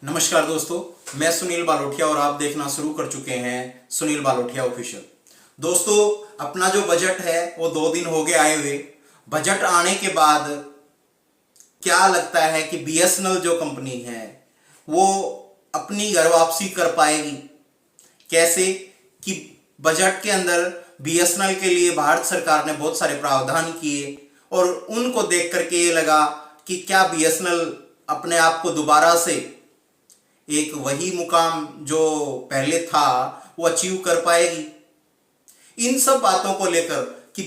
नमस्कार दोस्तों, मैं सुनील बालोटिया और आप देखना शुरू कर चुके हैं सुनील बालोटिया ऑफिशियल। दोस्तों, अपना जो बजट है वो 2 दिन हो गए आए हुए। बजट आने के बाद क्या लगता है कि बीएसएनएल जो कंपनी है वो अपनी घर वापसी कर पाएगी? कैसे कि बजट के अंदर बीएसएनएल के लिए भारत सरकार ने बहुत सारे प्रावधान किए और उनको देख करके ये लगा कि क्या बीएसएनएल अपने आप को दोबारा से एक वही मुकाम जो पहले था वो अचीव कर पाएगी। इन सब बातों को लेकर कि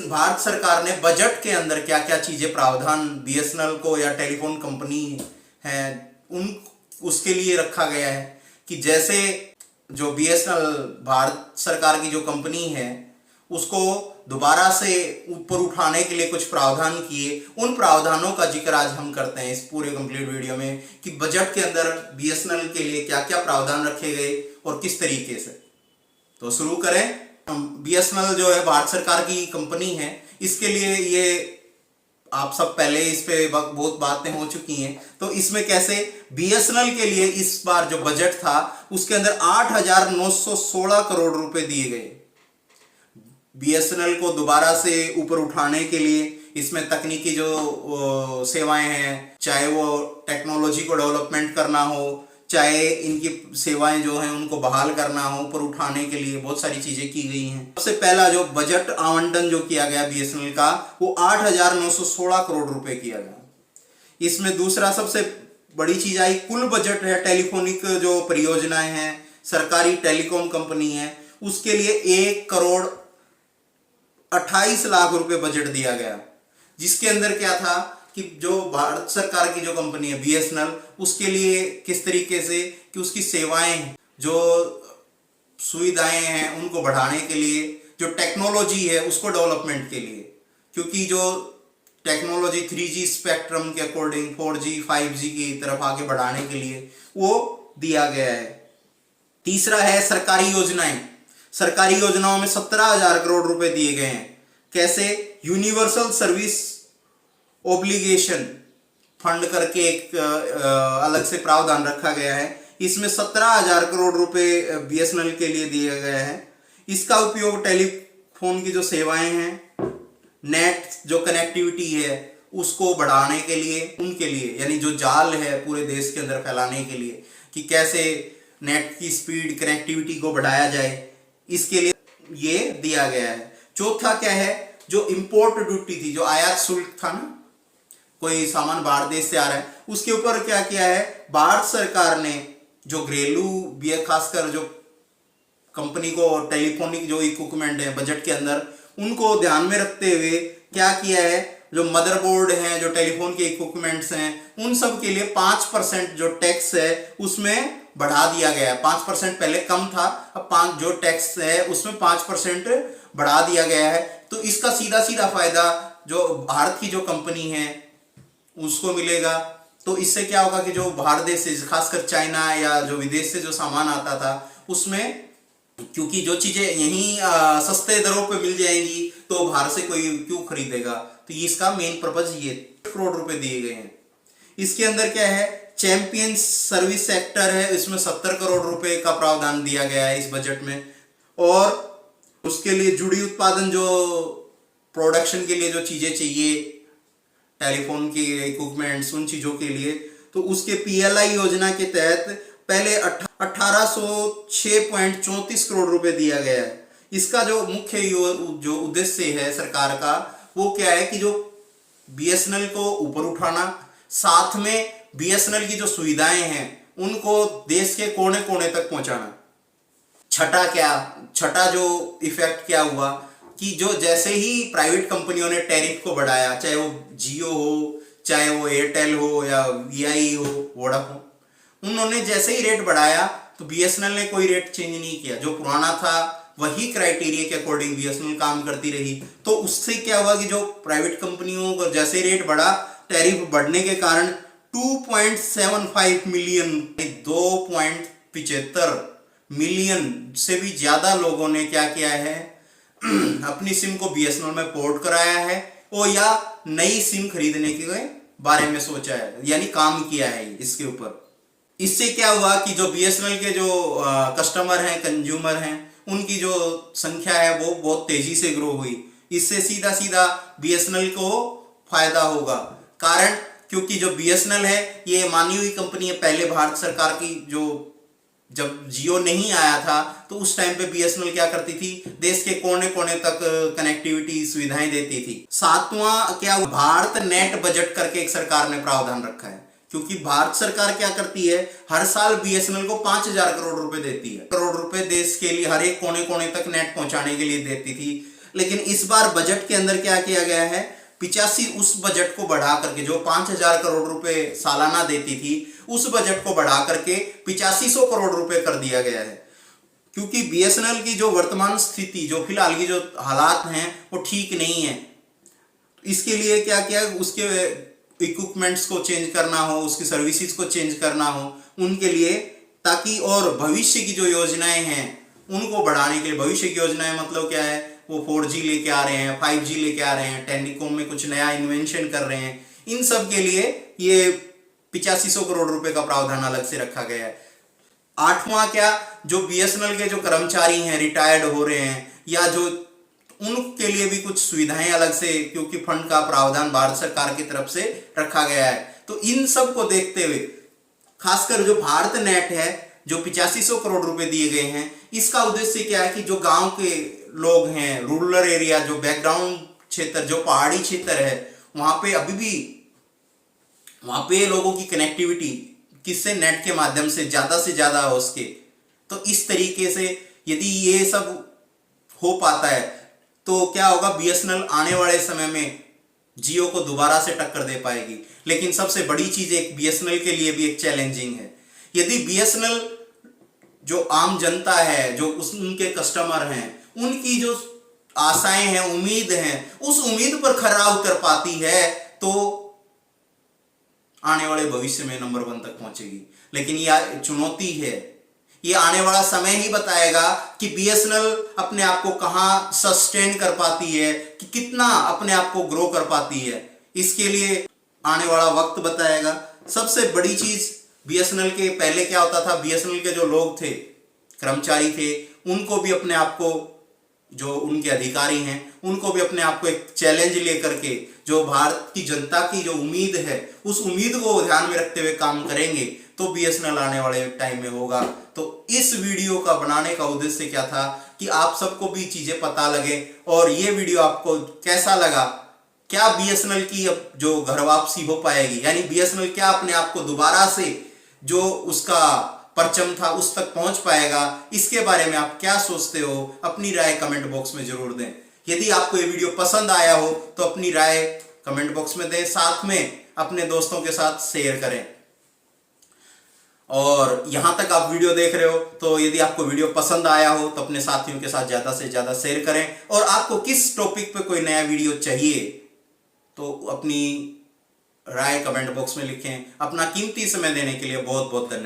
भारत सरकार ने बजट के अंदर क्या क्या चीजें प्रावधान बीएसएनएल को या टेलीफोन कंपनी है उन उसके लिए रखा गया है कि जैसे जो बीएसएनएल भारत सरकार की जो कंपनी है उसको दोबारा से ऊपर उठाने के लिए कुछ प्रावधान किए। उन प्रावधानों का जिक्र आज हम करते हैं इस पूरे कंप्लीट वीडियो में कि बजट के अंदर बीएसएनएल के लिए क्या क्या प्रावधान रखे गए और किस तरीके से। तो शुरू करें। बीएसएनएल जो है भारत सरकार की कंपनी है, इसके लिए ये आप सब पहले इस पे बहुत बातें हो चुकी हैं। तो इसमें कैसे बीएसएनएल के लिए इस बार जो बजट था उसके अंदर 8,916 करोड़ रुपए दिए गए। बीएसएनएल को दोबारा से ऊपर उठाने के लिए इसमें तकनीकी जो सेवाएं हैं, चाहे वो टेक्नोलॉजी को डेवलपमेंट करना हो, चाहे इनकी सेवाएं जो हैं उनको बहाल करना हो, ऊपर उठाने के लिए बहुत सारी चीजें की गई हैं। सबसे पहला जो बजट आवंटन जो किया गया बीएसएनएल का वो 8,916 करोड़ रुपए किया गया। इसमें दूसरा सबसे बड़ी चीज आई, कुल बजट है टेलीफोनिक जो परियोजनाएं हैं, सरकारी टेलीकॉम कंपनी है, उसके लिए 1,28,00,000 रुपए बजट दिया गया। जिसके अंदर क्या था कि जो भारत सरकार की जो कंपनी है बीएसएनएल, उसके लिए किस तरीके से कि उसकी सेवाएं जो सुविधाएं हैं उनको बढ़ाने के लिए, जो टेक्नोलॉजी है उसको डेवलपमेंट के लिए, क्योंकि जो टेक्नोलॉजी 3G स्पेक्ट्रम के अकॉर्डिंग 4G 5G की तरफ आगे बढ़ाने के लिए वो दिया गया है। तीसरा है सरकारी योजनाएं। सरकारी योजनाओं में 17,000 करोड़ रुपए दिए गए हैं। कैसे? यूनिवर्सल सर्विस ओब्लिगेशन फंड करके एक अलग से प्रावधान रखा गया है। इसमें 17,000 करोड़ रुपए बीएसएनएल के लिए दिए गए हैं। इसका उपयोग टेलीफोन की जो सेवाएं हैं, नेट जो कनेक्टिविटी है उसको बढ़ाने के लिए, उनके लिए यानी जो जाल है पूरे देश के अंदर फैलाने के लिए कि कैसे नेट की स्पीड कनेक्टिविटी को बढ़ाया जाए, इसके लिए ये दिया गया है। चौथा क्या है, जो इंपोर्ट ड्यूटी थी, जो आयात शुल्क था ना, कोई सामान बाहर देश से आ रहा है, उसके ऊपर क्या किया है भारत सरकार ने, जो घरेलू खासकर जो कंपनी को टेलीफोनिक जो इक्विपमेंट है बजट के अंदर, उनको ध्यान में रखते हुए क्या किया है, जो मदरबोर्ड हैं, जो टेलीफोन के इक्विपमेंट्स हैं, उन सब के लिए 5% जो टैक्स है उसमें बढ़ा दिया गया है। 5% पहले कम था, अब 5 जो टैक्स है उसमें 5% बढ़ा दिया गया है। तो इसका सीधा सीधा फायदा जो भारत की जो कंपनी है उसको मिलेगा। तो इससे क्या होगा कि जो बाहर देश से खासकर चाइना या जो विदेश से जो सामान आता था उसमें, क्योंकि जो चीजें यहीं सस्ते दरों पे मिल जाएंगी तो बाहर से कोई क्यों खरीदेगा। तो इसका मेन पर्पज ये करोड़ रुपए दिए गए हैं। इसके अंदर क्या है, चैंपियन सर्विस सेक्टर है, इसमें 70 करोड़ रुपए का प्रावधान दिया गया है इस बजट में। और उसके लिए जुड़ी उत्पादन जो प्रोडक्शन के लिए जो चीजें चाहिए, टेलीफोन के इक्विपमेंट्स, उन चीजों के लिए, तो उसके पीएलआई योजना के तहत पहले 1806.34 करोड़ रुपए दिया गया है। इसका जो मुख्य जो उद्देश्य है सरकार का वो क्या है कि जो बीएसएनएल को ऊपर उठाना, साथ में बीएसएनएल की जो सुविधाएं हैं उनको देश के कोने कोने तक पहुंचाना। छठा जो इफेक्ट क्या हुआ कि जो जैसे ही प्राइवेट कंपनियों ने टैरिफ को बढ़ाया, चाहे वो जियो हो, चाहे वो एयरटेल हो या वीआई हो, वोडाफोन, उन्होंने जैसे ही रेट बढ़ाया तो बीएसएनएल ने कोई रेट चेंज नहीं किया। जो पुराना था वही क्राइटेरिया के अकॉर्डिंग बीएसएनएल काम करती रही। तो उससे क्या हुआ कि जो प्राइवेट कंपनियों को जैसे रेट बढ़ा, टैरिफ बढ़ने के कारण 2.75 मिलियन, 2.75 मिलियन से भी ज्यादा लोगों ने क्या किया है अपनी सिम को बीएसएनएल में पोर्ट कराया है और या नई सिम खरीदने के बारे में सोचा है, यानी काम किया है इसके ऊपर। इससे क्या हुआ कि जो बीएसएनएल के जो कस्टमर हैं, कंज्यूमर हैं, उनकी जो संख्या है वो बहुत तेजी से ग्रो हुई। इससे सीधा सीधा बीएसएनएल को फायदा होगा। कारण क्योंकि जो बीएसएनएल है ये मानी हुई कंपनी है। पहले भारत सरकार की जो जब जियो नहीं आया था तो उस टाइम पे बीएसएनएल क्या करती थी, देश के कोने कोने तक कनेक्टिविटी सुविधाएं देती थी। सातवां क्या, भारत नेट बजट करके एक सरकार ने प्रावधान रखा है। क्योंकि भारत सरकार क्या करती है, हर साल बीएसएनएल को 5,000 करोड़ रुपए देती है। करोड़ रुपए देश के लिए हर एक कोने कोने तक नेट पहुंचाने के लिए देती थी। लेकिन इस बार बजट के अंदर क्या किया गया है, 85 उस बजट को बढ़ा करके, जो 5,000 करोड़ रुपए सालाना देती थी, उस बजट को बढ़ा करके 8500 करोड़ रुपए कर दिया गया है। क्योंकि बीएसएनएल की जो वर्तमान स्थिति, जो फिलहाल की जो हालात हैं वो ठीक नहीं है। इसके लिए क्या किया, उसके इक्विपमेंट्स को चेंज करना हो, उसकी सर्विसेज को चेंज करना हो उनके लिए, ताकि और भविष्य की जो योजनाएं हैं उनको बढ़ाने के लिए। भविष्य की योजनाएं मतलब क्या है, वो 4G लेके आ रहे हैं, 5G लेके आ रहे हैं, टेलीकॉम में कुछ नया इन्वेंशन कर रहे हैं। इन सब के लिए ये 8500 करोड़ रुपए का प्रावधान अलग से रखा गया है। आठवां क्या, जो बीएसएनएल के जो कर्मचारी हैं, रिटायर्ड हो रहे हैं, या जो उनके लिए भी कुछ सुविधाएं अलग से, क्योंकि फंड का प्रावधान भारत सरकार की तरफ से रखा गया है। तो इन सब को देखते हुए खासकर जो भारत नेट है, जो 8500 करोड़ रुपए दिए गए हैं, इसका उद्देश्य क्या है कि जो गांव के लोग हैं, रूरल एरिया, जो बैकग्राउंड क्षेत्र, जो पहाड़ी क्षेत्र है, वहां पे अभी भी वहां पे लोगों की कनेक्टिविटी किससे, नेट के माध्यम से ज्यादा हो सके। तो इस तरीके से यदि ये सब हो पाता है तो क्या होगा, बीएसएनएल आने वाले समय में जियो को दोबारा से टक्कर दे पाएगी। लेकिन सबसे बड़ी चीज एक बीएसएनएल के लिए भी एक चैलेंजिंग है। यदि बीएसएनएल जो आम जनता है, जो उनके कस्टमर हैं, उनकी जो आशाएं हैं, उम्मीद हैं, उस उम्मीद पर खरा उतर पाती है तो आने वाले भविष्य में नंबर 1 तक पहुंचेगी। लेकिन यह चुनौती है, ये आने वाला समय ही बताएगा कि बीएसएनएल अपने आप को कहां सस्टेन कर पाती है, कि कितना अपने आप को ग्रो कर पाती है। इसके लिए आने वाला वक्त बताएगा। सबसे बड़ी चीज, बीएसएनएल के पहले क्या होता था, बीएसएनएल के जो लोग थे, कर्मचारी थे, उनको भी अपने आप को, जो उनके अधिकारी हैं, उनको भी अपने आप को एक चैलेंज लेकर के, जो भारत की जनता की जो उम्मीद है, उस उम्मीद को ध्यान में रखते हुए काम करेंगे तो बीएसएनएल आने वाले टाइम में होगा। तो इस वीडियो का बनाने का उद्देश्य क्या था कि आप सबको भी चीजें पता लगे। और ये वीडियो आपको कैसा लगा, क्या बीएसएनएल की अब जो घर वापसी हो पाएगी, यानी बीएसएनएल क्या अपने आप को दोबारा से जो उसका परचम था उस तक पहुंच पाएगा, इसके बारे में आप क्या सोचते हो, अपनी राय कमेंट बॉक्स में जरूर दें। यदि आपको ये वीडियो पसंद आया हो तो अपनी राय कमेंट बॉक्स में दें, साथ में अपने दोस्तों के साथ शेयर करें। और यहां तक आप वीडियो देख रहे हो तो यदि आपको वीडियो पसंद आया हो तो अपने साथियों के साथ ज्यादा से ज्यादा शेयर करें। और आपको किस टॉपिक पे कोई नया वीडियो चाहिए तो अपनी राय कमेंट बॉक्स में लिखें। अपना कीमती समय देने के लिए बहुत बहुत धन्यवाद।